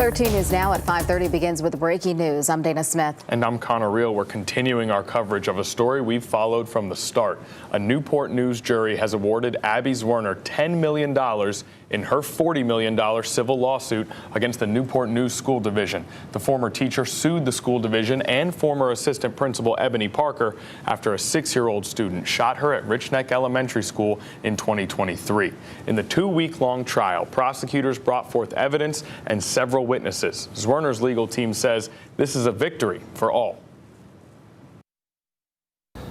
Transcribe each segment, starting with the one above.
13 News Now at 5:30 begins with breaking news. I'm Dana Smith. And I'm Connor Reel. We're continuing our coverage of a story we've followed from the start. A Newport News jury has awarded Abby Zwerner $10 million in her $40 million civil lawsuit against the Newport News School Division. The former teacher sued the school division and former assistant principal Ebony Parker after a 6-year-old student shot her at Richneck Elementary School in 2023. In the 2-week-long trial, prosecutors brought forth evidence and several witnesses. Zwerner's legal team says this is a victory for all.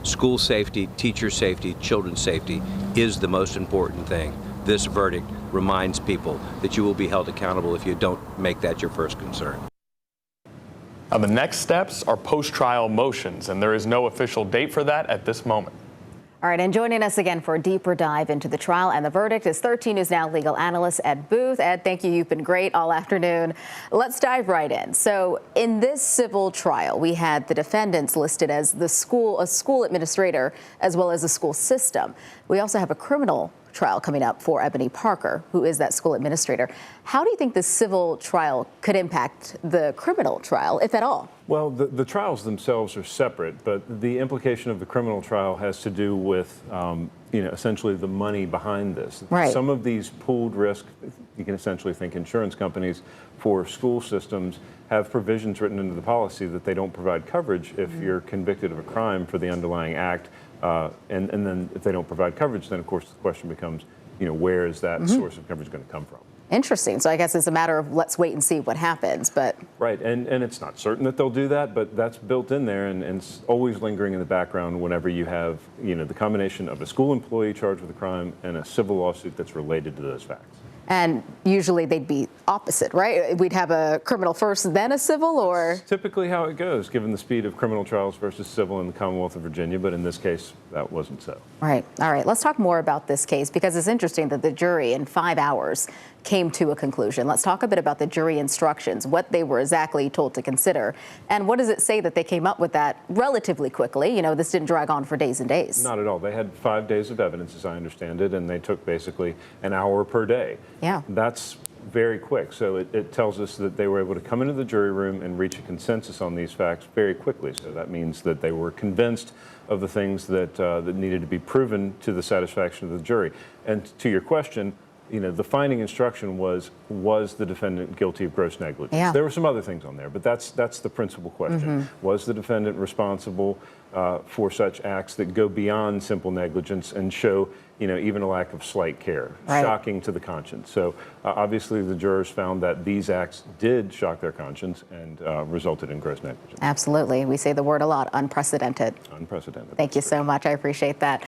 School safety, teacher safety, children's safety is the most important thing. This verdict reminds people that you will be held accountable if you don't make that your first concern. Now, the next steps are post-trial motions, and there is no official date for that at this moment. All right, and joining us again for a deeper dive into the trial and the verdict is 13 News Now legal analyst Ed Booth. Ed, thank you. You've been great all afternoon. Let's dive right in. So in this civil trial, we had the defendants listed as a school administrator, as well as a school system. We also have a criminal trial coming up for Ebony Parker, who is that school administrator. How do you think the civil trial could impact the criminal trial, if at all? Well, the trials themselves are separate, but the implication of the criminal trial has to do with, essentially the money behind this. Right. Some of these pooled risk, you can essentially think insurance companies for school systems have provisions written into the policy that they don't provide coverage if you're convicted of a crime for the underlying act. And then if they don't provide coverage, then of course the question becomes, where is that source of coverage going to come from? Interesting. So I guess it's a matter of let's wait and see what happens. But right, and it's not certain that they'll do that, but that's built in there and it's always lingering in the background whenever you have, the combination of a school employee charged with a crime and a civil lawsuit that's related to those facts. And usually they'd be opposite, right? We'd have a criminal first, then a civil, or? That's typically how it goes, given the speed of criminal trials versus civil in the Commonwealth of Virginia, but in this case, that wasn't so. Right. All right. Let's talk more about this case because it's interesting that the jury in 5 hours came to a conclusion. Let's talk a bit about the jury instructions, what they were exactly told to consider, and what does it say that they came up with that relatively quickly? This didn't drag on for days and days. Not at all. They had 5 days of evidence, as I understand it, and they took basically an hour per day. Yeah. That's very quick. So it tells us that they were able to come into the jury room and reach a consensus on these facts very quickly. So that means that they were convinced of the things that needed to be proven to the satisfaction of the jury. And to your question, the finding instruction was the defendant guilty of gross negligence? Yeah. There were some other things on there, but that's the principal question. Was the defendant responsible for such acts that go beyond simple negligence and show, even a lack of slight care, right, shocking to the conscience? So obviously the jurors found that these acts did shock their conscience and resulted in gross negligence. Absolutely. We say the word a lot, unprecedented. Unprecedented. Thank you so much. I appreciate that.